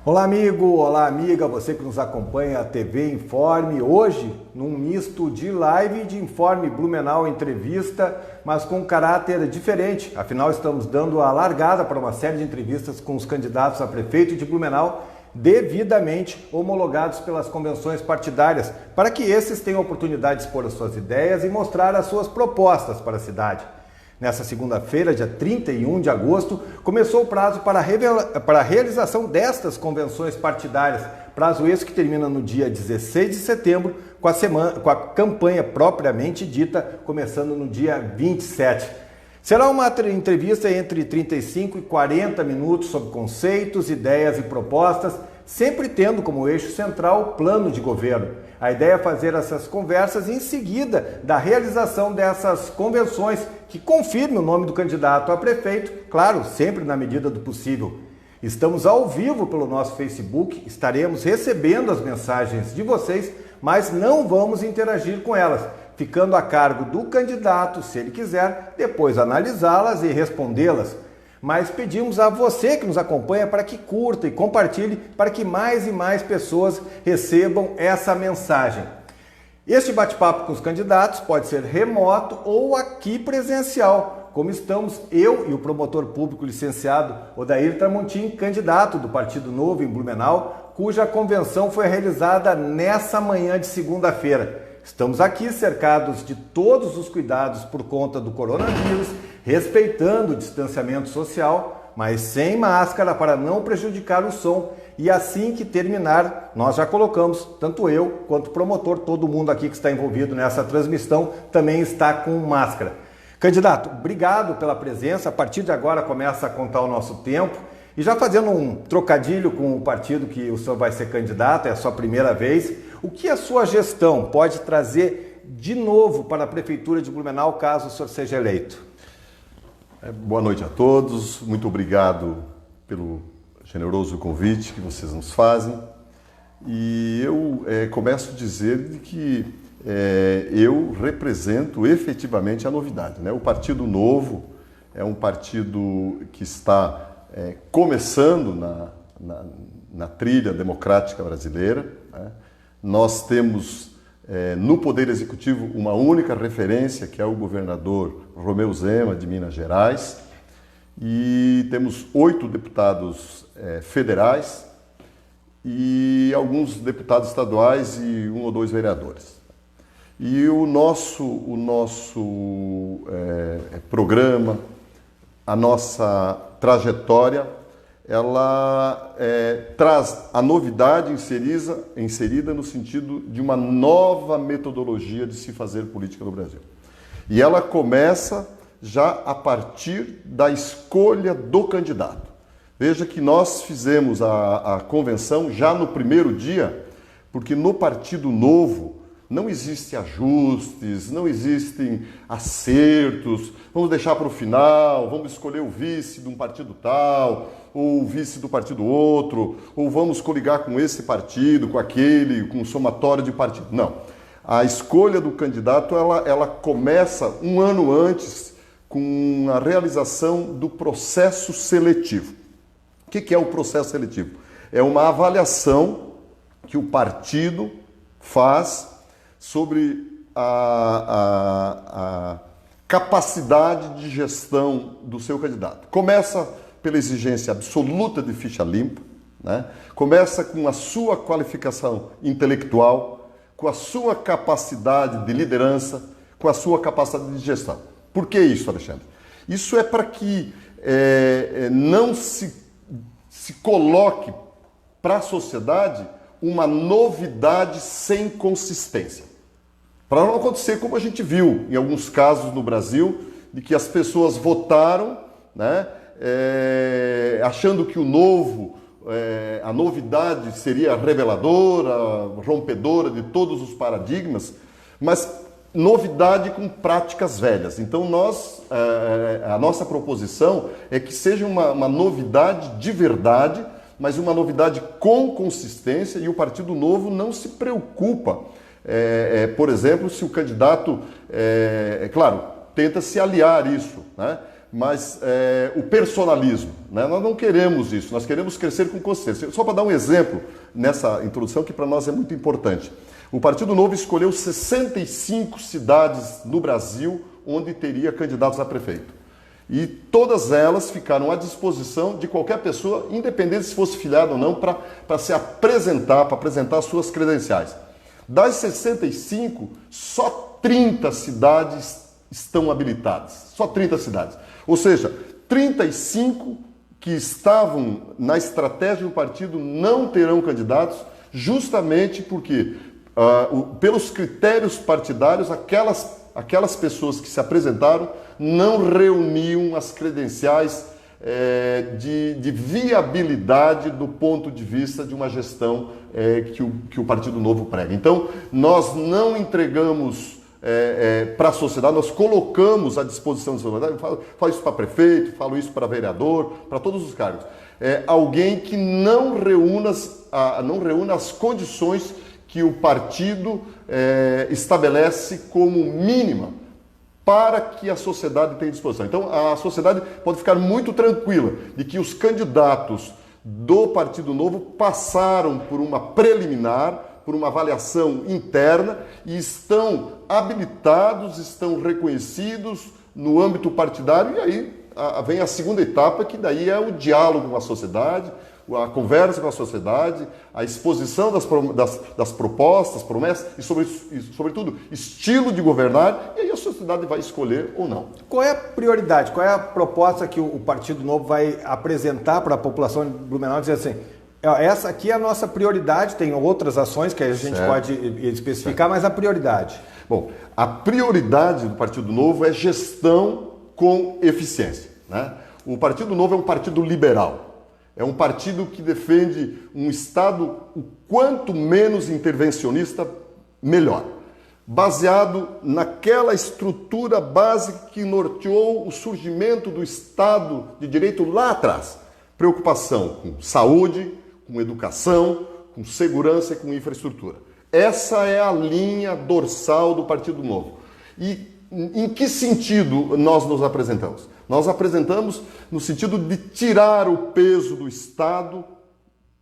Olá amigo, olá amiga, você que nos acompanha a TV Informe, hoje num misto de live e de Informe Blumenau entrevista, mas com um caráter diferente, afinal estamos dando a largada para uma série de entrevistas com os candidatos a prefeito de Blumenau devidamente homologados pelas convenções partidárias, para que esses tenham a oportunidade de expor as suas ideias e mostrar as suas propostas para a cidade. Nessa segunda-feira, dia 31 de agosto, começou o prazo para a realização destas convenções partidárias, prazo esse que termina no dia 16 de setembro, com a campanha propriamente dita, começando no dia 27. Será uma entrevista entre 35 e 40 minutos sobre conceitos, ideias e propostas, sempre tendo como eixo central o plano de governo. A ideia é fazer essas conversas em seguida da realização dessas convenções que confirme o nome do candidato a prefeito, claro, sempre na medida do possível. Estamos ao vivo pelo nosso Facebook, estaremos recebendo as mensagens de vocês, mas não vamos interagir com elas, ficando a cargo do candidato, se ele quiser, depois analisá-las e respondê-las. Mas pedimos a você que nos acompanha para que curta e compartilhe para que mais e mais pessoas recebam essa mensagem. Este bate-papo com os candidatos pode ser remoto ou aqui presencial, como estamos eu e o promotor público licenciado Odair Tramontim, candidato do Partido Novo em Blumenau, cuja convenção foi realizada nessa manhã de segunda-feira. Estamos aqui cercados de todos os cuidados por conta do coronavírus, respeitando o distanciamento social, mas sem máscara para não prejudicar o som. E assim que terminar, nós já colocamos, tanto eu quanto o promotor, todo mundo aqui que está envolvido nessa transmissão também está com máscara. Candidato, obrigado pela presença. A partir de agora começa a contar o nosso tempo. E já fazendo um trocadilho com o partido que o senhor vai ser candidato, é a sua primeira vez, o que a sua gestão pode trazer de novo para a Prefeitura de Blumenau, caso o senhor seja eleito? Boa noite a todos, muito obrigado pelo generoso convite que vocês nos fazem. E eu começo a dizer que eu represento efetivamente a novidade, né? O Partido Novo é um partido que está começando na trilha democrática brasileira, né? Nós temos no Poder Executivo uma única referência, que é o governador Romeu Zema, de Minas Gerais, e temos 8 deputados federais e alguns deputados estaduais e 1 ou 2 vereadores. E o nosso programa, a nossa trajetória, ela traz a novidade inserida no sentido de uma nova metodologia de se fazer política no Brasil. E ela começa já a partir da escolha do candidato. Veja que nós fizemos a convenção já no primeiro dia, porque no Partido Novo não existem ajustes, não existem acertos, vamos deixar para o final, vamos escolher o vice de um partido tal, ou o vice do partido outro, ou vamos coligar com esse partido, com aquele, com um somatório de partido. Não. A escolha do candidato, ela começa um ano antes com a realização do processo seletivo. O que é o processo seletivo? É uma avaliação que o partido faz sobre a capacidade de gestão do seu candidato. Começa pela exigência absoluta de ficha limpa, né? Começa com a sua qualificação intelectual, com a sua capacidade de liderança, com a sua capacidade de gestão. Por que isso, Alexandre? Isso é para que não se coloque para a sociedade uma novidade sem consistência. Para não acontecer como a gente viu em alguns casos no Brasil, de que as pessoas votaram, né, achando que o novo, a novidade seria reveladora, rompedora de todos os paradigmas, mas novidade com práticas velhas. Então a nossa proposição é que seja uma novidade de verdade, mas uma novidade com consistência, e o Partido Novo não se preocupa, por exemplo, se o candidato, claro, tenta se aliar isso, né? mas o personalismo, né? Nós não queremos isso, nós queremos crescer com consciência. Só para dar um exemplo nessa introdução que para nós é muito importante. O Partido Novo escolheu 65 cidades no Brasil onde teria candidatos a prefeito. E todas elas ficaram à disposição de qualquer pessoa, independente se fosse filiado ou não, para se apresentar, para apresentar suas credenciais. Das 65, só 30 cidades estão habilitadas. Só 30 cidades. Ou seja, 35 que estavam na estratégia do partido não terão candidatos, justamente porque, pelos critérios partidários, aquelas pessoas que se apresentaram não reuniam as credenciais de viabilidade do ponto de vista de uma gestão que o Partido Novo prega. Então, nós não entregamos para a sociedade, nós colocamos à disposição da sociedade, falo isso para prefeito, falo isso para vereador, para todos os cargos, alguém que não reúna as condições que o partido estabelece como mínima para que a sociedade tenha disposição. Então, a sociedade pode ficar muito tranquila de que os candidatos do Partido Novo passaram por uma preliminar, por uma avaliação interna e estão habilitados, estão reconhecidos no âmbito partidário, e aí vem a segunda etapa, que daí é o diálogo com a sociedade, a conversa com a sociedade, a exposição das propostas, promessas e, sobretudo, estilo de governar, e aí a sociedade vai escolher ou não. Qual é a prioridade, qual é a proposta que o Partido Novo vai apresentar para a população de Blumenau, dizer assim, essa aqui é a nossa prioridade, tem outras ações que a gente pode especificar, mas a prioridade? Bom, a prioridade do Partido Novo é gestão com eficiência, né? O Partido Novo é um partido liberal. É um partido que defende um Estado o quanto menos intervencionista, melhor. Baseado naquela estrutura básica que norteou o surgimento do Estado de Direito lá atrás. Preocupação com saúde, com educação, com segurança e com infraestrutura. Essa é a linha dorsal do Partido Novo. E em que sentido nós nos apresentamos? Nós apresentamos no sentido de tirar o peso do Estado,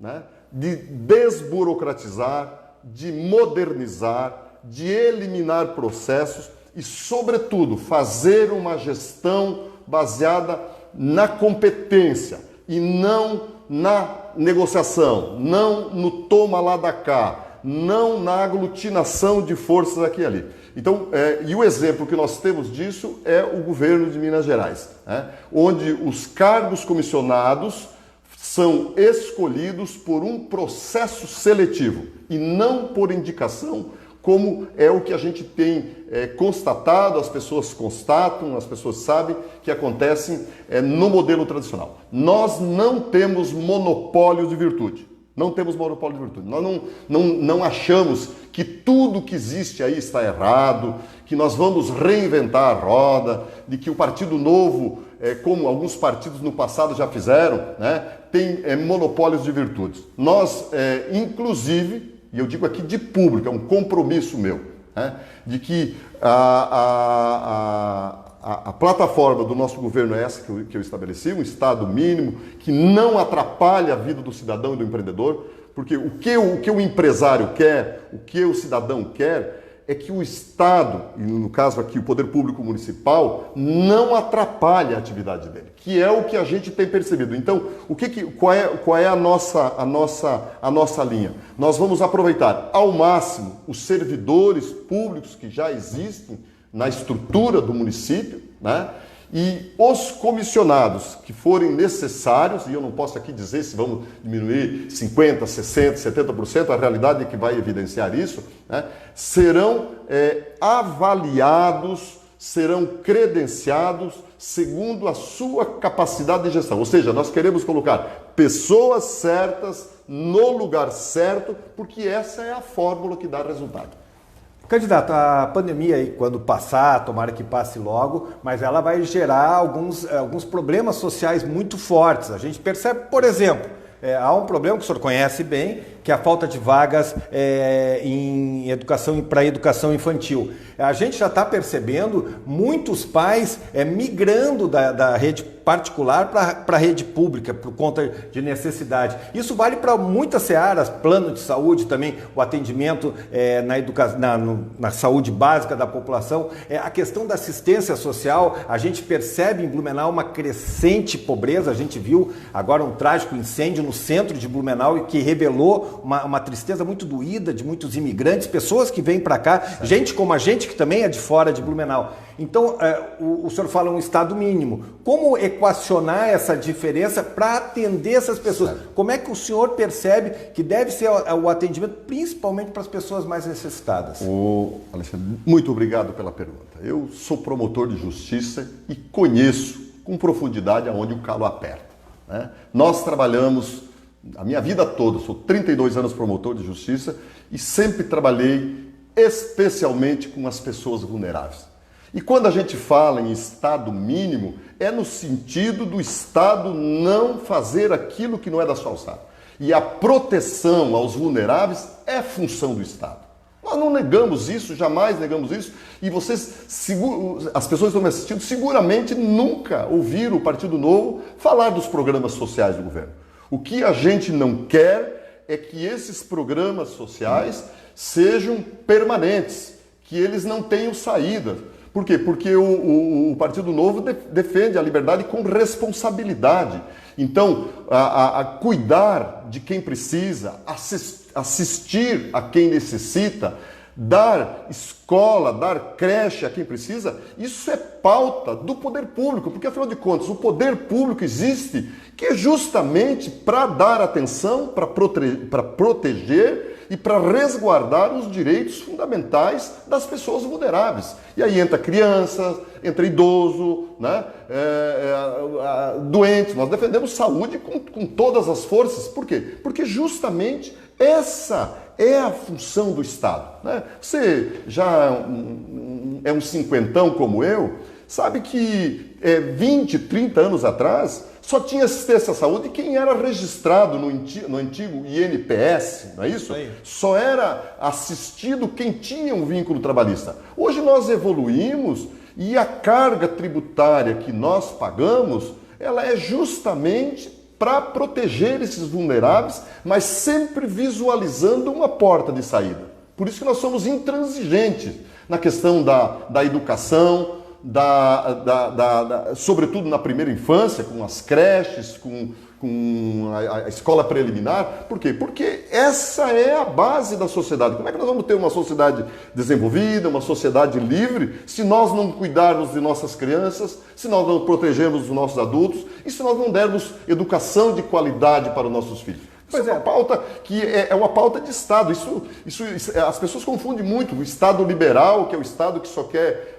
né? De desburocratizar, de modernizar, de eliminar processos e, sobretudo, fazer uma gestão baseada na competência e não na negociação, não no toma lá da cá, não na aglutinação de forças aqui e ali. Então, e o exemplo que nós temos disso é o governo de Minas Gerais, né? Onde os cargos comissionados são escolhidos por um processo seletivo e não por indicação, como é o que a gente tem constatado, as pessoas constatam, as pessoas sabem que acontece no modelo tradicional. Nós não temos monopólio de virtude. Não temos monopólio de virtude. Nós não achamos que tudo que existe aí está errado, que nós vamos reinventar a roda, de que o Partido Novo, como alguns partidos no passado já fizeram, né, tem monopólios de virtudes. Nós, inclusive, e eu digo aqui de público, é um compromisso meu, né, de que a plataforma do nosso governo é essa que eu estabeleci, um Estado mínimo que não atrapalha a vida do cidadão e do empreendedor, porque o que o empresário quer, o que o cidadão quer, é que o Estado, e no caso aqui o Poder Público Municipal, não atrapalhe a atividade dele, que é o que a gente tem percebido. Então, qual é a nossa linha? Nós vamos aproveitar ao máximo os servidores públicos que já existem na estrutura do município, né? E os comissionados que forem necessários, e eu não posso aqui dizer se vamos diminuir 50%, 60%, 70%, a realidade é que vai evidenciar isso, né? Serão avaliados, serão credenciados segundo a sua capacidade de gestão. Ou seja, nós queremos colocar pessoas certas no lugar certo, porque essa é a fórmula que dá resultado. Candidato, a pandemia aí, quando passar, tomara que passe logo, mas ela vai gerar alguns problemas sociais muito fortes. A gente percebe, por exemplo, há um problema que o senhor conhece bem, que é a falta de vagas em educação para educação infantil. A gente já está percebendo muitos pais migrando da rede particular para a rede pública por conta de necessidade. Isso vale para muitas searas, plano de saúde também, o atendimento na saúde básica da população, a questão da assistência social. A gente percebe em Blumenau uma crescente pobreza. A gente viu agora um trágico incêndio no centro de Blumenau que revelou uma tristeza muito doída de muitos imigrantes, pessoas que vêm para cá, gente como a gente que também é de fora de Blumenau. Então, o senhor fala um estado mínimo. Como equacionar essa diferença para atender essas pessoas? Certo. Como é que o senhor percebe que deve ser o atendimento, principalmente para as pessoas mais necessitadas? Alexandre, muito obrigado pela pergunta. Eu sou promotor de justiça e conheço com profundidade aonde o calo aperta, né? Nós trabalhamos a minha vida toda, sou 32 anos promotor de justiça e sempre trabalhei especialmente com as pessoas vulneráveis. E quando a gente fala em estado mínimo, é no sentido do Estado não fazer aquilo que não é da sua alçada. E a proteção aos vulneráveis é função do Estado. Nós não negamos isso, jamais negamos isso. E as pessoas que estão me assistindo seguramente nunca ouviram o Partido Novo falar dos programas sociais do governo. O que a gente não quer é que esses programas sociais sejam permanentes, que eles não tenham saída. Por quê? Porque o Partido Novo defende a liberdade com responsabilidade. Então, a cuidar de quem precisa, assistir a quem necessita, dar escola, dar creche a quem precisa, isso é pauta do poder público, porque afinal de contas o poder público existe que é justamente para dar atenção, para proteger e para resguardar os direitos fundamentais das pessoas vulneráveis. E aí entra criança, entra idoso, né? Doente. Nós defendemos saúde com todas as forças. Por quê? Porque justamente essa é a função do Estado, né? Você já é um cinquentão como eu, sabe que 20, 30 anos atrás só tinha assistência à saúde quem era registrado no antigo INPS, não é isso? Só era assistido quem tinha um vínculo trabalhista. Hoje nós evoluímos e a carga tributária que nós pagamos, ela é justamente para proteger esses vulneráveis, mas sempre visualizando uma porta de saída. Por isso que nós somos intransigentes na questão da educação, sobretudo na primeira infância, com as creches, com a escola preliminar. Por quê? Porque essa é a base da sociedade. Como é que nós vamos ter uma sociedade desenvolvida, uma sociedade livre, se nós não cuidarmos de nossas crianças, se nós não protegermos os nossos adultos e se nós não dermos educação de qualidade para os nossos filhos? Isso é uma pauta que é uma pauta de Estado. As pessoas confundem muito o Estado liberal, que é o Estado que só quer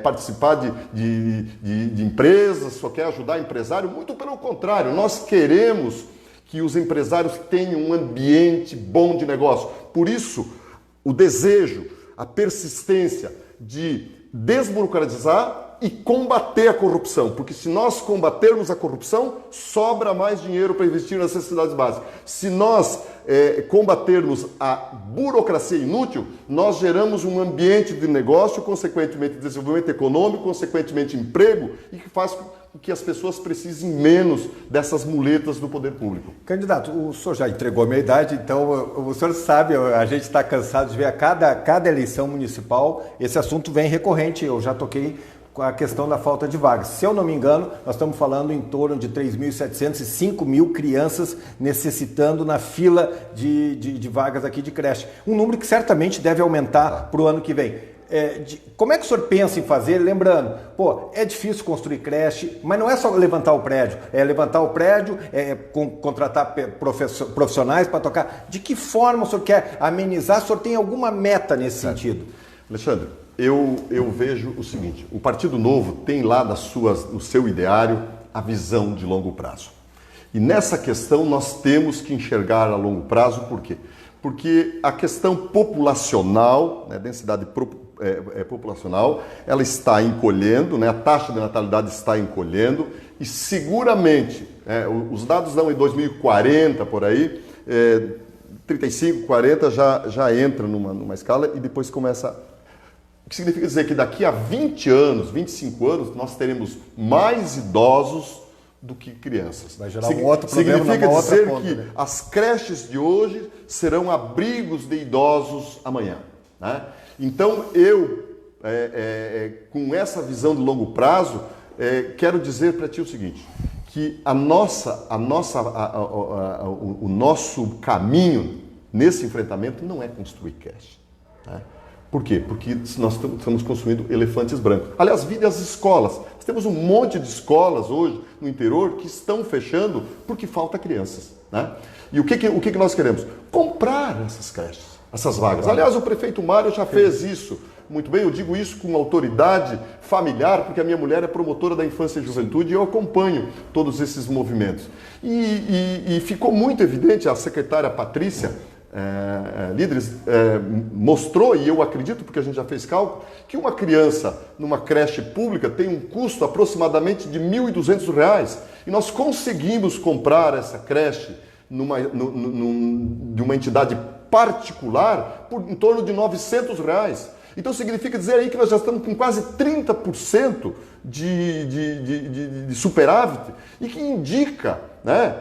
participar de empresas, só quer ajudar empresário. Muito pelo contrário, nós queremos que os empresários tenham um ambiente bom de negócio. Por isso, o desejo, a persistência de desburocratizar e combater a corrupção, porque se nós combatermos a corrupção, sobra mais dinheiro para investir nas necessidades básicas. Se nós combatermos a burocracia inútil, nós geramos um ambiente de negócio, consequentemente desenvolvimento econômico, consequentemente emprego, e que faz com que as pessoas precisem menos dessas muletas do poder público. Candidato, o senhor já entregou a minha idade, então o senhor sabe, a gente está cansado de ver a cada eleição municipal, esse assunto vem recorrente. Eu já toquei a questão da falta de vagas. Se eu não me engano, nós estamos falando em torno de 3.700 e 5.000 crianças necessitando na fila de vagas aqui de creche. Um número que certamente deve aumentar para o ano que vem. Como é que o senhor pensa em fazer? Lembrando, é difícil construir creche, mas não é só levantar o prédio. É levantar o prédio, contratar profissionais para tocar. De que forma o senhor quer amenizar? O senhor tem alguma meta nesse sentido? Alexandre, eu vejo o seguinte: o Partido Novo tem lá no seu ideário a visão de longo prazo. E nessa questão nós temos que enxergar a longo prazo. Por quê? Porque a questão populacional, né, densidade populacional, ela está encolhendo, né, a taxa de natalidade está encolhendo e seguramente, os dados dão em 2040 por aí, 35, 40 já entra numa escala e depois começa. O que significa dizer que daqui a 20 anos, 25 anos, nós teremos mais idosos do que crianças. Vai gerar um outro problema. Significa numa dizer outra ponta, que né? as creches de hoje serão abrigos de idosos amanhã. Né? Então, com essa visão de longo prazo, quero dizer para ti o seguinte, que o nosso caminho nesse enfrentamento não é construir creche. Né? Por quê? Porque nós estamos construindo elefantes brancos. Aliás, vide as escolas. Nós temos um monte de escolas hoje no interior que estão fechando porque falta crianças. Né? E o que nós queremos? Comprar essas creches, essas vagas. Aliás, o prefeito Mário já fez isso. Muito bem, eu digo isso com autoridade familiar, porque a minha mulher é promotora da infância e juventude e eu acompanho todos esses movimentos. E ficou muito evidente, a secretária Patrícia Líderes mostrou, e eu acredito, porque a gente já fez cálculo, que uma criança numa creche pública tem um custo aproximadamente de R$ 1.200. E nós conseguimos comprar essa creche de uma entidade particular por em torno de R$ 900. Então significa dizer aí que nós já estamos com quase 30% de superávit e que indica, né,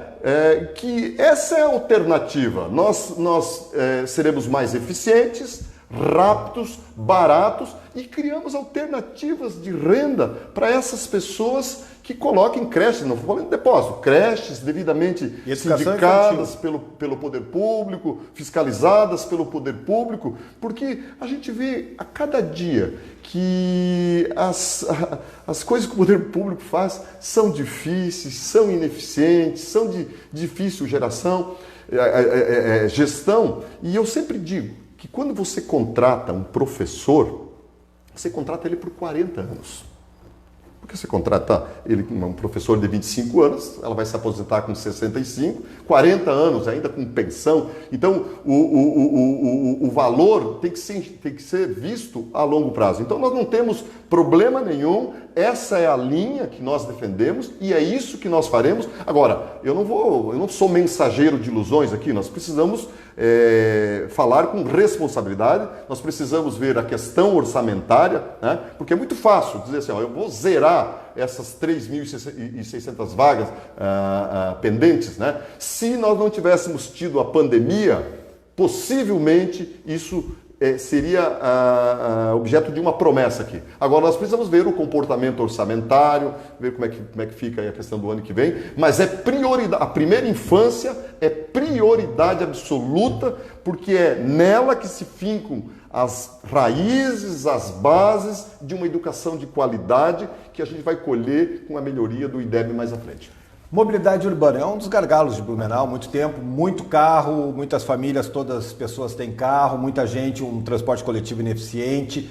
que essa é a alternativa. Nós seremos mais eficientes, rápidos, baratos e criamos alternativas de renda para essas pessoas que coloquem creches, não vou falar em depósito, creches devidamente sindicadas pelo poder público, fiscalizadas pelo poder público, porque a gente vê a cada dia que as coisas que o poder público faz são difíceis, são ineficientes, são de difícil gestão, e eu sempre digo que quando você contrata um professor, você contrata ele por 40 anos. Porque você contrata ele, um professor de 25 anos, ela vai se aposentar com 65, 40 anos ainda com pensão. Então, o valor tem que ser visto a longo prazo. Então, nós não temos problema nenhum, essa é a linha que nós defendemos e é isso que nós faremos. Agora, eu não sou mensageiro de ilusões aqui, nós precisamos falar com responsabilidade, nós precisamos ver a questão orçamentária, né? Porque é muito fácil dizer assim, eu vou zerar essas 3.600 vagas pendentes, né? Se nós não tivéssemos tido a pandemia, possivelmente isso seria objeto de uma promessa aqui. Agora nós precisamos ver o comportamento orçamentário, ver como é que fica aí a questão do ano que vem, mas é prioridade, a primeira infância é prioridade absoluta, porque é nela que se fincam as raízes, as bases de uma educação de qualidade que a gente vai colher com a melhoria do IDEB mais à frente. Mobilidade urbana é um dos gargalos de Blumenau, muito tempo, muito carro, muitas famílias, todas as pessoas têm carro, muita gente, um transporte coletivo ineficiente.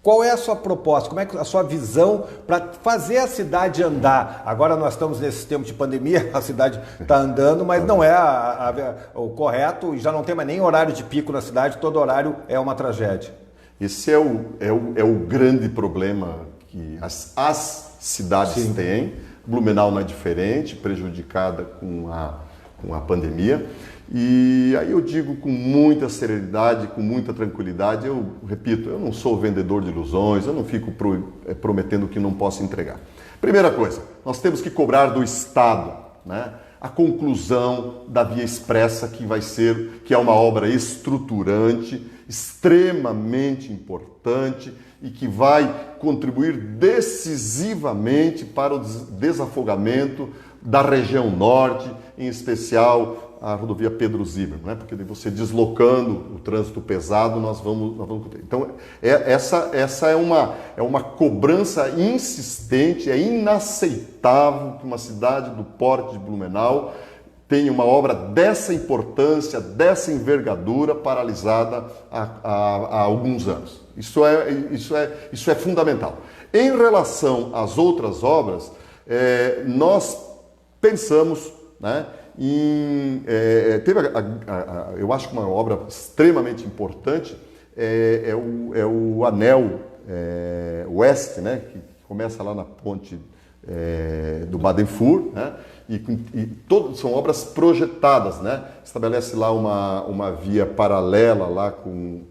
Qual é a sua proposta? Como é a sua visão para fazer a cidade andar? Agora nós estamos nesse tempo de pandemia, a cidade está andando, mas não é o correto e já não tem mais nem horário de pico na cidade, todo horário é uma tragédia. Esse é o grande problema que as cidades têm. Blumenau não é diferente, prejudicada com a pandemia. E aí eu digo com muita serenidade, com muita tranquilidade, eu repito, eu não sou vendedor de ilusões, eu não fico prometendo que não posso entregar. Primeira coisa, nós temos que cobrar do Estado, né, a conclusão da Via Expressa, que é uma obra estruturante, extremamente importante e que vai contribuir decisivamente para o desafogamento da região norte, em especial a rodovia Pedro Zimmer, né? Porque você deslocando o trânsito pesado, nós vamos ter. Então, essa é uma cobrança insistente, é inaceitável que uma cidade do porte de Blumenau tenha uma obra dessa importância, dessa envergadura, paralisada há alguns anos. Isso é fundamental. Em relação às outras obras, nós pensamos, né, eu acho que uma obra extremamente importante é o anel oeste, né, que começa lá na ponte do Baden-Fur, né? São obras projetadas, né? Estabelece lá uma via paralela lá com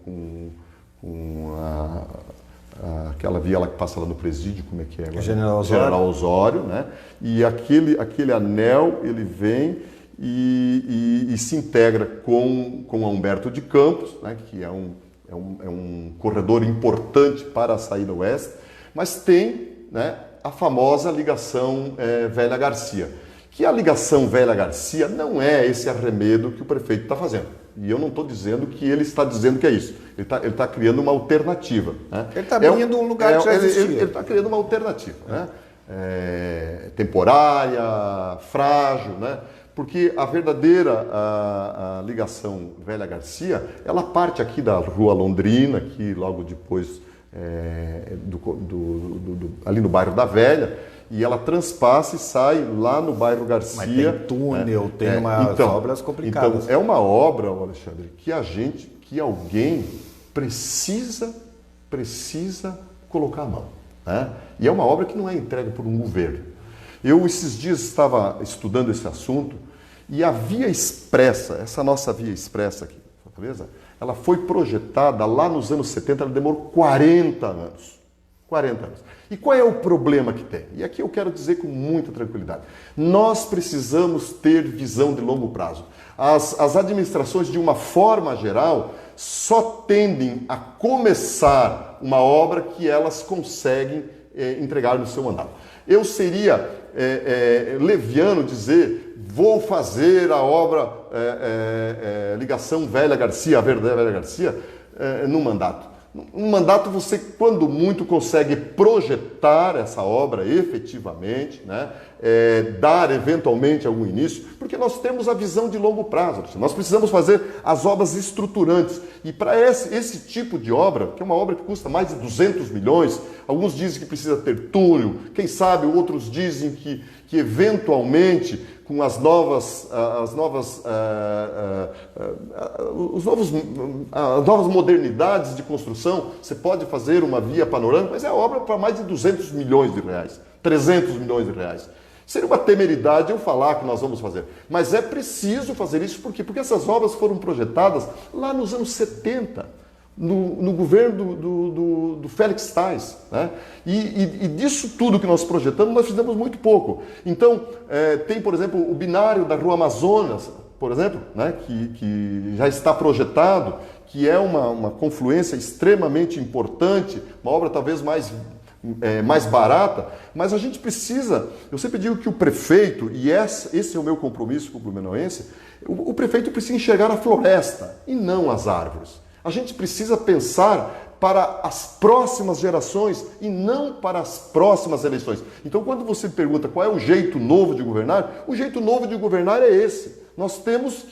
aquela via lá que passa lá no presídio, como é que é agora? General Osório, né? E aquele anel, ele vem e se integra com a Humberto de Campos, né? Que é um corredor importante para a saída oeste, mas tem, né, a famosa ligação Velha Garcia. Que a ligação Velha-Garcia não é esse arremedo que o prefeito está fazendo. E eu não estou dizendo que ele está dizendo que é isso. Ele está criando uma alternativa. Né? Ele está abrindo um lugar que já existia. Ele está criando uma alternativa. Né? Temporária, frágil, né? Porque a verdadeira a ligação Velha-Garcia, ela parte aqui da Rua Londrina, que logo depois, ali no bairro da Velha, e ela transpassa e sai lá no bairro Garcia. Mas tem túnel, tem umas obras complicadas. Então, é uma obra, Alexandre, que alguém precisa colocar a mão. Né? E é uma obra que não é entregue por um governo. Eu, esses dias, estava estudando esse assunto e a Via Expressa, essa nossa Via Expressa aqui, Fortaleza, ela foi projetada lá nos anos 70, ela demorou 40 anos. 40 anos. E qual é o problema que tem? E aqui eu quero dizer com muita tranquilidade. Nós precisamos ter visão de longo prazo. As administrações, de uma forma geral, só tendem a começar uma obra que elas conseguem entregar no seu mandato. Eu seria leviano dizer, vou fazer a obra ligação Velha-Garcia, a verdadeira Velha-Garcia, no mandato. Um mandato você, quando muito, consegue projetar essa obra efetivamente, né? Dar eventualmente algum início, porque nós temos a visão de longo prazo. Nós precisamos fazer as obras estruturantes. E para esse tipo de obra, que é uma obra que custa mais de 200 milhões, alguns dizem que precisa ter túnel, quem sabe outros dizem que eventualmente, com as novas modernidades de construção, você pode fazer uma via panorâmica, mas é obra para mais de 200 milhões de reais, 300 milhões de reais. Seria uma temeridade eu falar que nós vamos fazer, mas é preciso fazer isso, por quê? Porque essas obras foram projetadas lá nos anos 70, no governo do Félix Tais, né? E disso tudo que nós projetamos, nós fizemos muito pouco. Então, tem, por exemplo, o binário da Rua Amazonas, por exemplo, né? que já está projetado, que é uma confluência extremamente importante, uma obra talvez mais barata, mas a gente precisa, eu sempre digo que o prefeito, e esse é o meu compromisso com o blumenauense, o prefeito precisa enxergar a floresta e não as árvores. A gente precisa pensar para as próximas gerações e não para as próximas eleições. Então, quando você pergunta qual é o jeito novo de governar, o jeito novo de governar é esse. Nós temos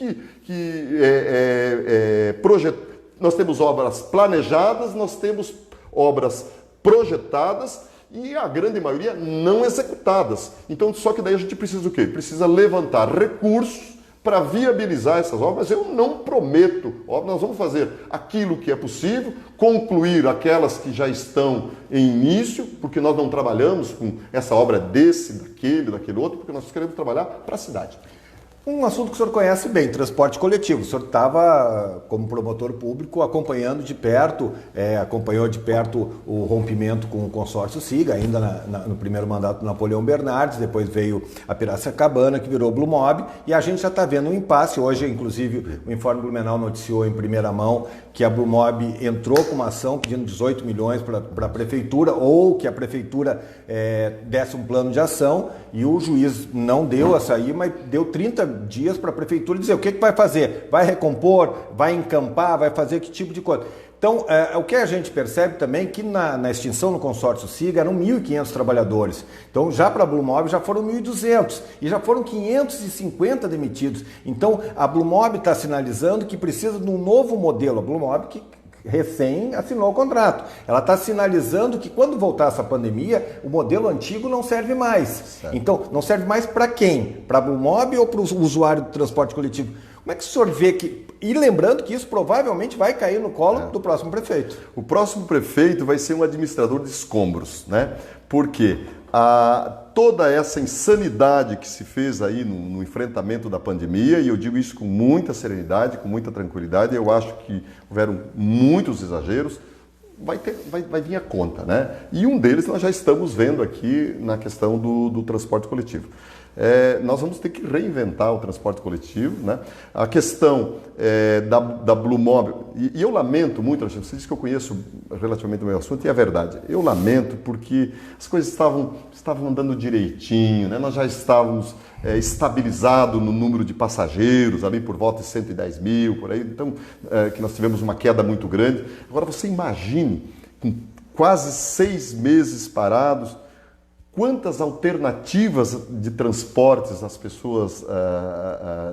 nós temos obras planejadas, nós temos obras projetadas e a grande maioria não executadas. Então, só que daí a gente precisa do quê? Precisa levantar recursos para viabilizar essas obras. Eu não prometo, nós vamos fazer aquilo que é possível, concluir aquelas que já estão em início, porque nós não trabalhamos com essa obra daquele outro, porque nós queremos trabalhar para a cidade. Um assunto que o senhor conhece bem, transporte coletivo. O senhor estava, como promotor público, acompanhou de perto o rompimento com o consórcio SIGA, ainda no primeiro mandato do Napoleão Bernardes, depois veio a Piracicabana, que virou Blumob, e a gente já está vendo um impasse. Hoje, inclusive, o Informe Blumenau noticiou em primeira mão que a Blumob entrou com uma ação pedindo 18 milhões para a prefeitura, ou que a prefeitura desse um plano de ação, e o juiz não deu a sair, mas deu 30 dias para a prefeitura dizer o que vai fazer, vai recompor, vai encampar, vai fazer que tipo de coisa. Então, o que a gente percebe também é que na extinção no consórcio SIGA eram 1.500 trabalhadores. Então, já para a Blumob já foram 1.200 e já foram 550 demitidos. Então, a Blumob está sinalizando que precisa de um novo modelo. A Blumob que recém assinou o contrato. Ela está sinalizando que quando voltar essa pandemia, o modelo antigo não serve mais. Certo. Então, não serve mais para quem? Para a Blumob ou para o usuário do transporte coletivo? Como é que o senhor vê que... E lembrando que isso provavelmente vai cair no colo do próximo prefeito. O próximo prefeito vai ser um administrador de escombros, né? Porque toda essa insanidade que se fez aí no enfrentamento da pandemia, e eu digo isso com muita serenidade, com muita tranquilidade, eu acho que houveram muitos exageros, vai vir a conta, né? E um deles nós já estamos vendo aqui na questão do transporte coletivo. Nós vamos ter que reinventar o transporte coletivo, né? A questão da Blue Mob, e eu lamento muito, você disse que eu conheço relativamente o meu assunto, e é verdade, eu lamento porque as coisas estavam andando direitinho, né? Nós já estávamos estabilizados no número de passageiros, ali por volta de 110 mil, por aí, então que nós tivemos uma queda muito grande. Agora você imagine, com quase 6 meses parados, quantas alternativas de transportes as pessoas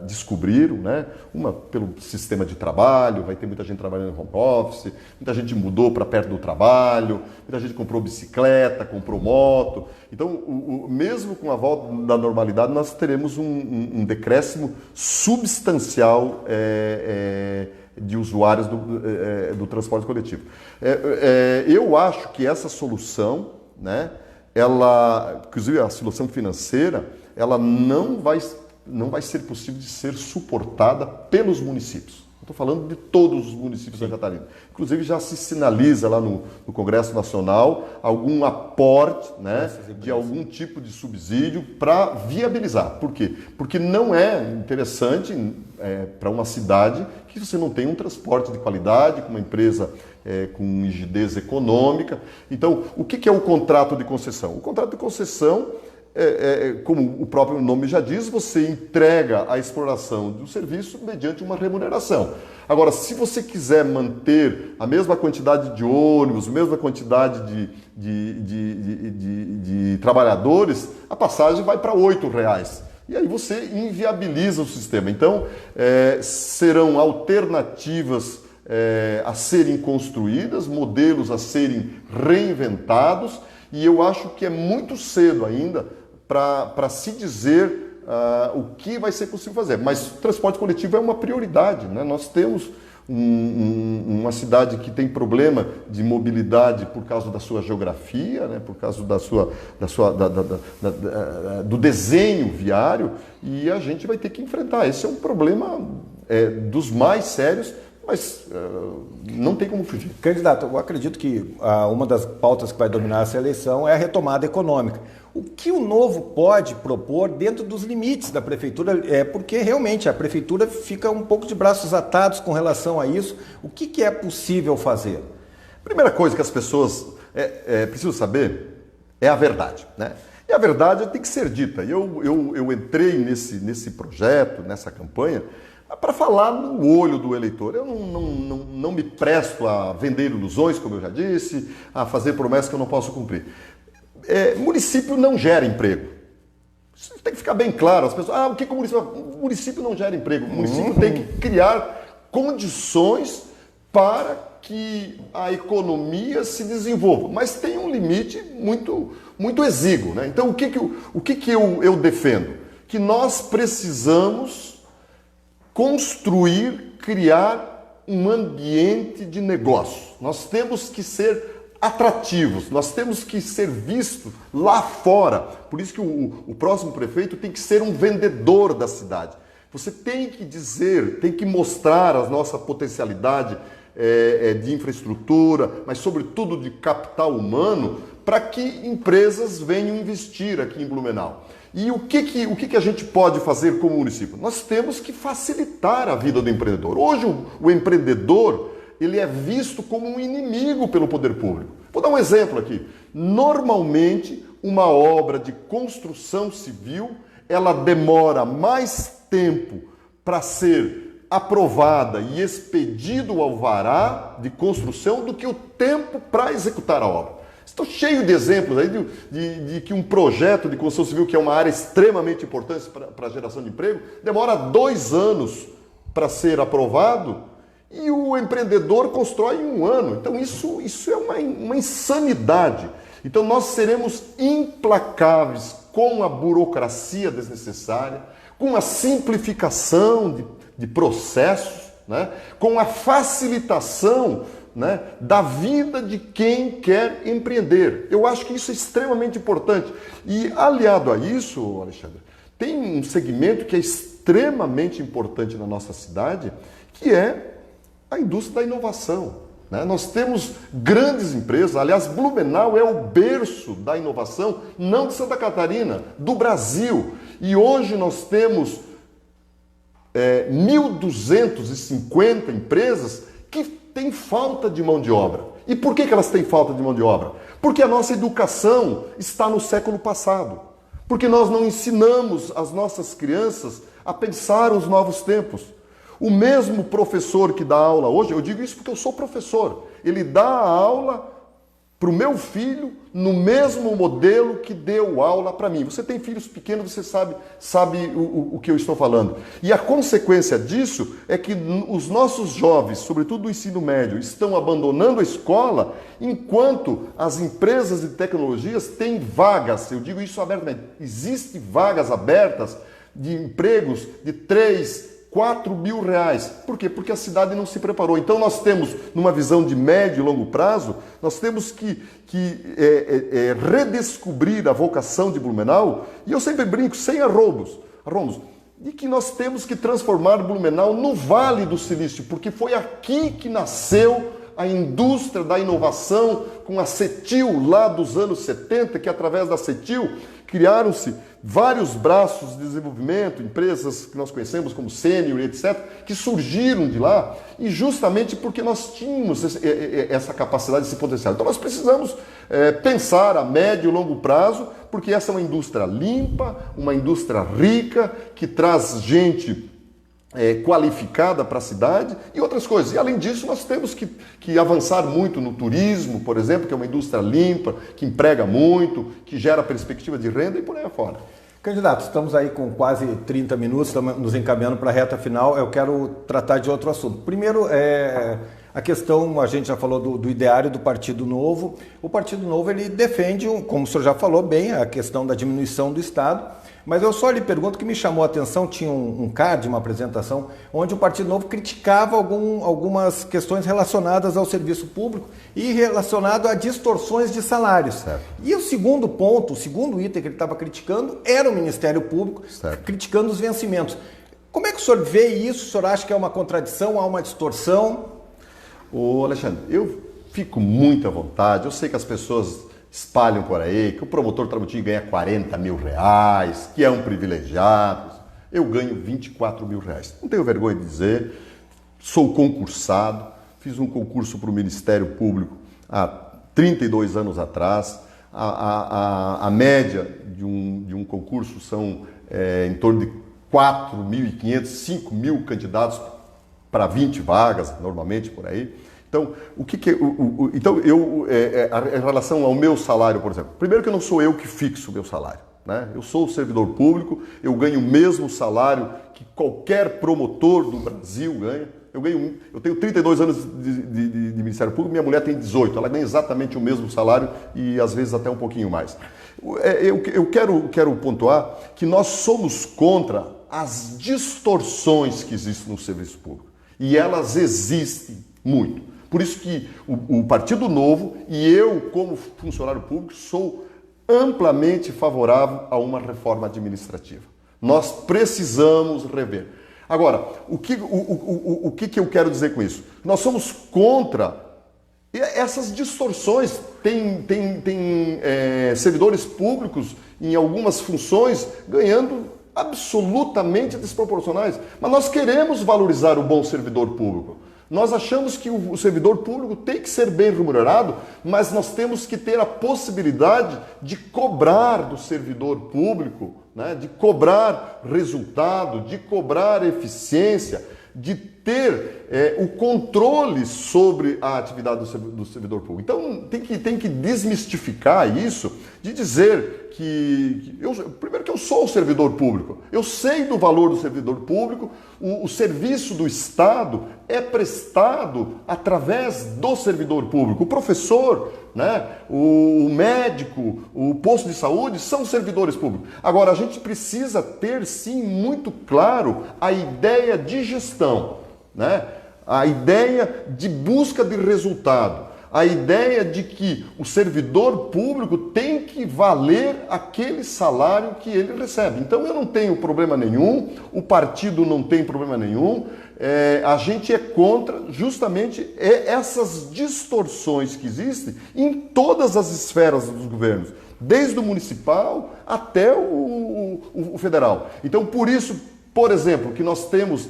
descobriram, né? Uma pelo sistema de trabalho, vai ter muita gente trabalhando em home office, muita gente mudou para perto do trabalho, muita gente comprou bicicleta, comprou moto. Então, mesmo com a volta da normalidade, nós teremos um decréscimo substancial de usuários do transporte coletivo. Eu acho que essa solução, né? Inclusive a solução financeira, ela não vai ser possível de ser suportada pelos municípios. Estou falando de todos os municípios da Catarina. Inclusive já se sinaliza lá no Congresso Nacional algum aporte, né, de algum tipo de subsídio para viabilizar. Por quê? Porque não é interessante para uma cidade que você não tenha um transporte de qualidade, com uma empresa com rigidez econômica. Então, o que é o contrato de concessão? O contrato de concessão, como o próprio nome já diz, você entrega a exploração do serviço mediante uma remuneração. Agora, se você quiser manter a mesma quantidade de ônibus, a mesma quantidade de trabalhadores, a passagem vai para R$ 8,00. E aí você inviabiliza o sistema. Então, serão alternativas a serem construídas, modelos a serem reinventados, e eu acho que é muito cedo ainda para se dizer o que vai ser possível fazer. Mas o transporte coletivo é uma prioridade, né? Nós temos uma cidade que tem problema de mobilidade por causa da sua geografia, né? Por causa do desenho viário, e a gente vai ter que enfrentar. Esse é um problema dos mais sérios, mas não tem como fugir. Candidato, eu acredito que uma das pautas que vai dominar essa eleição é a retomada econômica. O que o Novo pode propor dentro dos limites da Prefeitura? Porque realmente a Prefeitura fica um pouco de braços atados com relação a isso. O que é possível fazer? Primeira coisa que as pessoas precisam saber é a verdade, né? E a verdade tem que ser dita. Eu entrei nesse projeto, nessa campanha, para falar no olho do eleitor. Eu não me presto a vender ilusões, como eu já disse, a fazer promessas que eu não posso cumprir. Município não gera emprego. Isso tem que ficar bem claro. As pessoas, o que o município... O município não gera emprego. O município tem que criar condições para que a economia se desenvolva. Mas tem um limite muito, muito exíguo, né? Então, o que eu defendo? Que nós precisamos construir, criar um ambiente de negócio. Nós temos que ser atrativos, nós temos que ser vistos lá fora. Por isso que o próximo prefeito tem que ser um vendedor da cidade. Você tem que dizer, tem que mostrar a nossa potencialidade de infraestrutura, mas sobretudo de capital humano, para que empresas venham investir aqui em Blumenau. E o que a gente pode fazer como município? Nós temos que facilitar a vida do empreendedor. Hoje o empreendedor, ele é visto como um inimigo pelo poder público. Vou dar um exemplo aqui. Normalmente, uma obra de construção civil, ela demora mais tempo para ser aprovada e expedido o alvará de construção do que o tempo para executar a obra. Estou cheio de exemplos aí de que um projeto de construção civil, que é uma área extremamente importante para a geração de emprego, demora 2 anos para ser aprovado e o empreendedor constrói em 1 ano. Então isso é uma insanidade. Então nós seremos implacáveis com a burocracia desnecessária, com a simplificação de processos, né? Com a facilitação né, da vida de quem quer empreender. Eu acho que isso é extremamente importante. E aliado a isso, Alexandre, tem um segmento que é extremamente importante na nossa cidade, que é a indústria da inovação. Né? Nós temos grandes empresas, aliás, Blumenau é o berço da inovação, não de Santa Catarina, do Brasil. E hoje nós temos 1.250 empresas que têm falta de mão de obra. E por que elas têm falta de mão de obra? Porque a nossa educação está no século passado. Porque nós não ensinamos as nossas crianças a pensar os novos tempos. O mesmo professor que dá aula hoje, eu digo isso porque eu sou professor, ele dá a aula para o meu filho no mesmo modelo que deu aula para mim. Você tem filhos pequenos, você sabe o que eu estou falando. E a consequência disso é que os nossos jovens, sobretudo do ensino médio, estão abandonando a escola, enquanto as empresas de tecnologias têm vagas, eu digo isso abertamente, existem vagas abertas de empregos de 3, 4 mil reais. Por quê? Porque a cidade não se preparou. Então nós temos, numa visão de médio e longo prazo, nós temos que redescobrir a vocação de Blumenau, e eu sempre brinco, sem arrombos, de que nós temos que transformar Blumenau no Vale do Silício, porque foi aqui que nasceu a indústria da inovação com a CETIL lá dos anos 70, que através da CETIL criaram-se vários braços de desenvolvimento, empresas que nós conhecemos como Sênior, etc., que surgiram de lá, e justamente porque nós tínhamos essa capacidade, esse potencial. Então nós precisamos pensar a médio e longo prazo, porque essa é uma indústria limpa, uma indústria rica, que traz gente qualificada para a cidade e outras coisas. E além disso, nós temos que avançar muito no turismo, por exemplo, que é uma indústria limpa, que emprega muito, que gera perspectiva de renda e por aí afora. Candidato, estamos aí com quase 30 minutos, estamos nos encaminhando para a reta final. Eu quero tratar de outro assunto. Primeiro, a questão, a gente já falou do ideário do Partido Novo. O Partido Novo, ele defende, como o senhor já falou bem, a questão da diminuição do Estado. Mas eu só lhe pergunto, que me chamou a atenção, tinha um card, uma apresentação, onde o Partido Novo criticava algumas questões relacionadas ao serviço público e relacionado a distorções de salários. Certo. E o segundo ponto, o segundo item que ele estava criticando, era o Ministério Público, certo, criticando os vencimentos. Como é que o senhor vê isso? O senhor acha que é uma contradição, há uma distorção? Ô Alexandre, eu fico muito à vontade, eu sei que as pessoas espalham por aí que o promotor Tramontim ganha 40 mil reais, que é um privilegiado. Eu ganho 24 mil reais. Não tenho vergonha de dizer, sou concursado, fiz um concurso para o Ministério Público há 32 anos atrás. A média de um concurso são em torno de 4.500, 5.000 candidatos para 20 vagas, normalmente por aí. Então, em relação ao meu salário, por exemplo, primeiro que não sou eu que fixo o meu salário, né? Eu sou o servidor público, eu ganho o mesmo salário que qualquer promotor do Brasil ganha. Eu tenho 32 anos de Ministério Público, minha mulher tem 18, ela ganha exatamente o mesmo salário e às vezes até um pouquinho mais. Eu quero pontuar que nós somos contra as distorções que existem no serviço público, e elas existem muito. Por isso que o Partido Novo e eu, como funcionário público, sou amplamente favorável a uma reforma administrativa. Nós precisamos rever. Agora, o que eu quero dizer com isso? Nós somos contra essas distorções. Tem servidores públicos em algumas funções ganhando absolutamente desproporcionais. Mas nós queremos valorizar o bom servidor público. Nós achamos que o servidor público tem que ser bem remunerado, mas nós temos que ter a possibilidade de cobrar do servidor público, né? De cobrar resultado, de cobrar eficiência, de ter o controle sobre a atividade do servidor público. Então tem que desmistificar isso, de dizer primeiro que eu sou o servidor público, eu sei do valor do servidor público, o serviço do Estado é prestado através do servidor público. O professor, né, o médico, o posto de saúde são servidores públicos. Agora, a gente precisa ter, sim, muito claro a ideia de gestão, né? A ideia de busca de resultado. A ideia de que o servidor público tem que valer aquele salário que ele recebe. Então eu não tenho problema nenhum, o partido não tem problema nenhum, a gente é contra justamente essas distorções que existem em todas as esferas dos governos, desde o municipal até o federal. Então por isso, por exemplo, que nós temos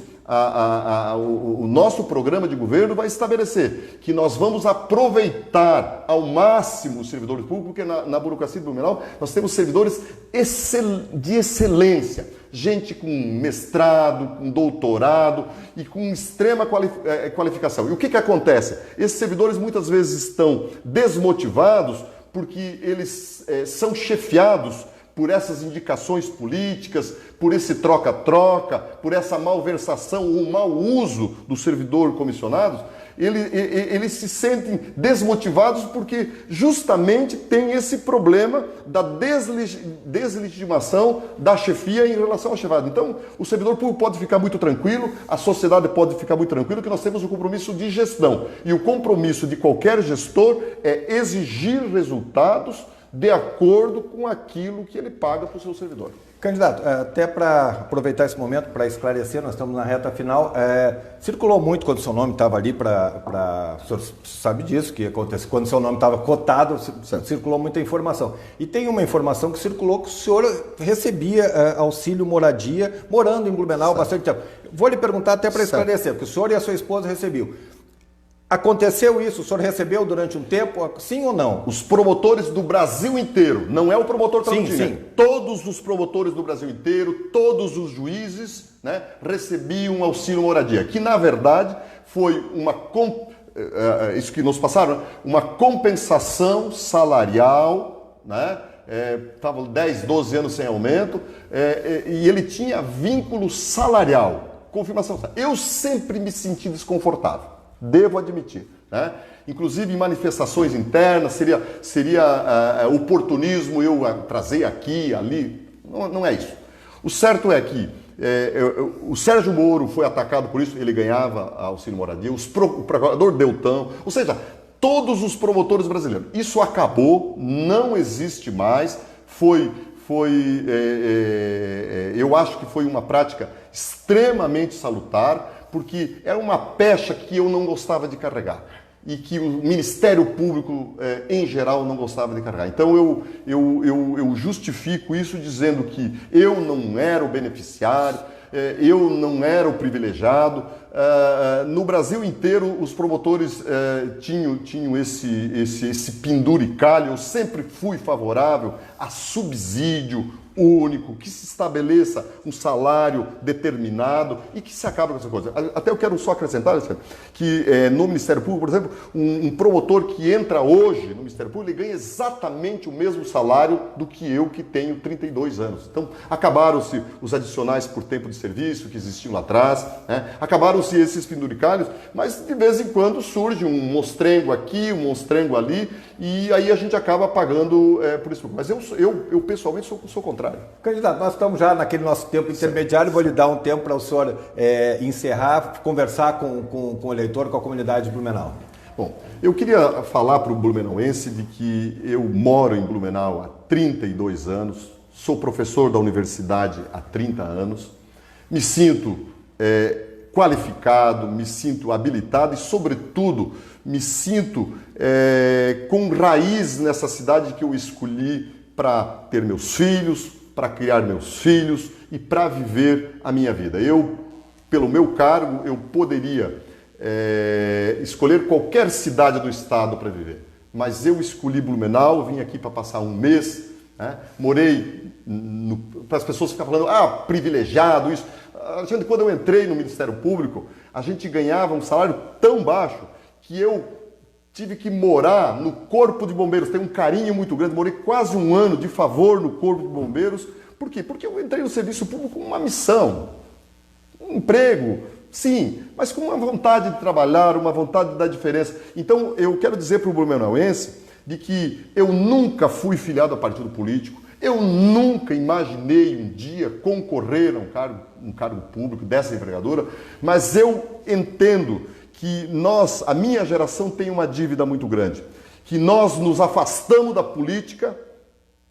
o nosso programa de governo vai estabelecer que nós vamos aproveitar ao máximo os servidores públicos, porque na burocracia de Blumenau nós temos servidores de excelência, gente com mestrado, com doutorado e com extrema qualificação. E o que acontece? Esses servidores muitas vezes estão desmotivados porque eles são chefiados por essas indicações políticas, por esse troca-troca, por essa malversação ou mau uso do servidor comissionado, eles se sentem desmotivados porque justamente tem esse problema da deslegitimação da chefia em relação ao chefado. Então, o servidor público pode ficar muito tranquilo, a sociedade pode ficar muito tranquila, que nós temos um compromisso de gestão. E o compromisso de qualquer gestor é exigir resultados de acordo com aquilo que ele paga para o seu servidor. Candidato, até para aproveitar esse momento para esclarecer, nós estamos na reta final, circulou muito quando o seu nome estava ali, o senhor sabe disso, que acontece, quando o seu nome estava cotado, circulou muita informação. E tem uma informação que circulou que o senhor recebia auxílio moradia, morando em Blumenau há bastante tempo. Vou lhe perguntar até para esclarecer, porque o senhor e a sua esposa recebiam. Aconteceu isso? O senhor recebeu durante um tempo? Sim ou não? Os promotores do Brasil inteiro, não é o promotor Tarantina. Sim. Todos os promotores do Brasil inteiro, todos os juízes, né, recebiam auxílio moradia, que na verdade foi isso que nos passaram, uma compensação salarial, né? Estava 10, 12 anos sem aumento, e ele tinha vínculo salarial, confirmação. Eu sempre me senti desconfortável. Devo admitir, né? Inclusive em manifestações internas, seria oportunismo eu trazer aqui, ali, não é isso. O certo é que o Sérgio Moro foi atacado por isso, ele ganhava auxílio moradia, o procurador Deltan, ou seja, todos os promotores brasileiros. Isso acabou, não existe mais, eu acho que foi uma prática extremamente salutar, porque era uma pecha que eu não gostava de carregar e que o Ministério Público, em geral, não gostava de carregar. Então, eu justifico isso dizendo que eu não era o beneficiário, eu não era o privilegiado. No Brasil inteiro, os promotores tinham esse penduricalho. Eu sempre fui favorável a subsídio único, que se estabeleça um salário determinado e que se acabe com essa coisa. Até eu quero só acrescentar que no Ministério Público, por exemplo, um promotor que entra hoje no Ministério Público, ele ganha exatamente o mesmo salário do que eu, que tenho 32 anos. Então, acabaram-se os adicionais por tempo de serviço que existiam lá atrás, né? Acabaram-se esses penduricalhos, mas de vez em quando surge um monstrengo aqui, um monstrengo ali, e aí a gente acaba pagando por isso. Mas eu pessoalmente sou contrário. Candidato, nós estamos já naquele nosso tempo intermediário, vou lhe dar um tempo para o senhor encerrar, conversar com o eleitor, com a comunidade de Blumenau. Bom, eu queria falar para o blumenauense de que eu moro em Blumenau há 32 anos, sou professor da universidade há 30 anos, me sinto qualificado, me sinto habilitado e, sobretudo, me sinto com raiz nessa cidade que eu escolhi para ter meus filhos, para criar meus filhos e para viver a minha vida. Eu, pelo meu cargo, eu poderia escolher qualquer cidade do estado para viver, mas eu escolhi Blumenau, vim aqui para passar um mês, né? Morei, para as pessoas ficarem falando, privilegiado, isso. Quando eu entrei no Ministério Público, a gente ganhava um salário tão baixo que eu tive que morar no Corpo de Bombeiros. Tenho um carinho muito grande, morei quase um ano de favor no Corpo de Bombeiros. Por quê? Porque eu entrei no serviço público com uma missão, um emprego, sim, mas com uma vontade de trabalhar, uma vontade de dar diferença. Então, eu quero dizer para o blumenauense de que eu nunca fui filiado a partido político, eu nunca imaginei um dia concorrer a um cargo público dessa envergadura, mas eu entendo que a minha geração tem uma dívida muito grande, que nós nos afastamos da política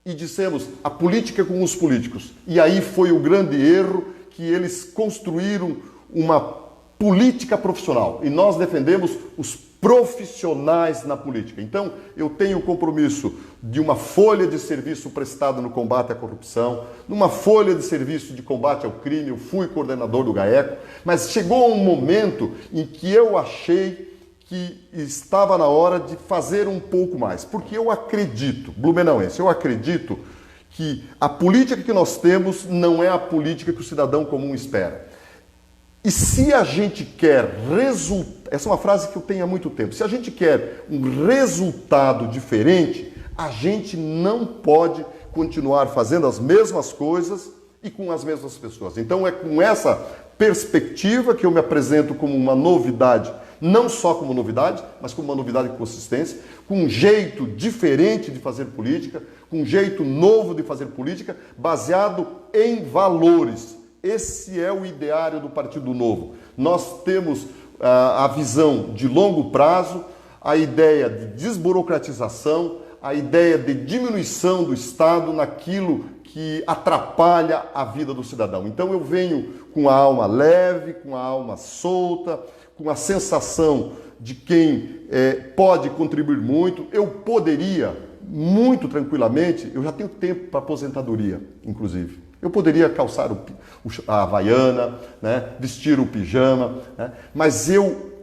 e dissemos a política com os políticos. E aí foi o grande erro, que eles construíram uma política profissional e nós defendemos os profissionais na política. Então, eu tenho o compromisso de uma folha de serviço prestado no combate à corrupção, numa folha de serviço de combate ao crime. Eu fui coordenador do GAECO, mas chegou um momento em que eu achei que estava na hora de fazer um pouco mais, porque eu acredito, blumenauense, eu acredito que a política que nós temos não é a política que o cidadão comum espera. E se a gente quer resultado, essa é uma frase que eu tenho há muito tempo, se a gente quer um resultado diferente, a gente não pode continuar fazendo as mesmas coisas e com as mesmas pessoas. Então é com essa perspectiva que eu me apresento como uma novidade, não só como novidade, mas como uma novidade com consistência, com um jeito diferente de fazer política, com um jeito novo de fazer política, baseado em valores. Esse é o ideário do Partido Novo. Nós temos a visão de longo prazo, a ideia de desburocratização, a ideia de diminuição do Estado naquilo que atrapalha a vida do cidadão. Então eu venho com a alma leve, com a alma solta, com a sensação de quem pode contribuir muito. Eu poderia, muito tranquilamente, eu já tenho tempo para aposentadoria, inclusive. Eu poderia calçar a havaiana, né, vestir o pijama, né, mas eu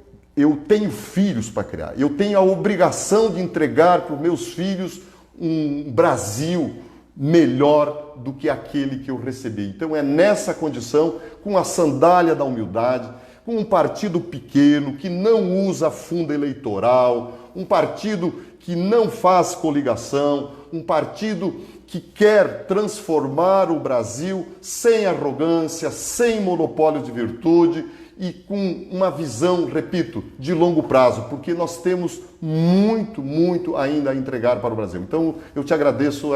tenho filhos para criar. Eu tenho a obrigação de entregar para os meus filhos um Brasil melhor do que aquele que eu recebi. Então é nessa condição, com a sandália da humildade, com um partido pequeno, que não usa fundo eleitoral, um partido que não faz coligação, um partido que quer transformar o Brasil sem arrogância, sem monopólio de virtude e com uma visão, repito, de longo prazo, porque nós temos muito, muito ainda a entregar para o Brasil. Então, eu te agradeço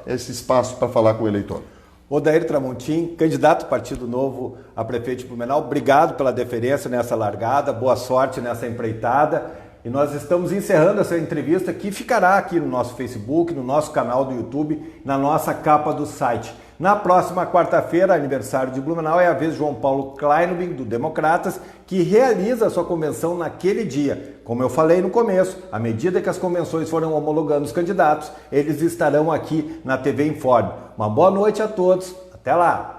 esse espaço para falar com o eleitor. Odair Tramontim, candidato do Partido Novo a prefeito de Blumenau, obrigado pela deferência nessa largada, boa sorte nessa empreitada. E nós estamos encerrando essa entrevista que ficará aqui no nosso Facebook, no nosso canal do YouTube, na nossa capa do site. Na próxima quarta-feira, aniversário de Blumenau, é a vez de João Paulo Kleinobin, do Democratas, que realiza a sua convenção naquele dia. Como eu falei no começo, à medida que as convenções foram homologando os candidatos, eles estarão aqui na TV Informe. Uma boa noite a todos, até lá!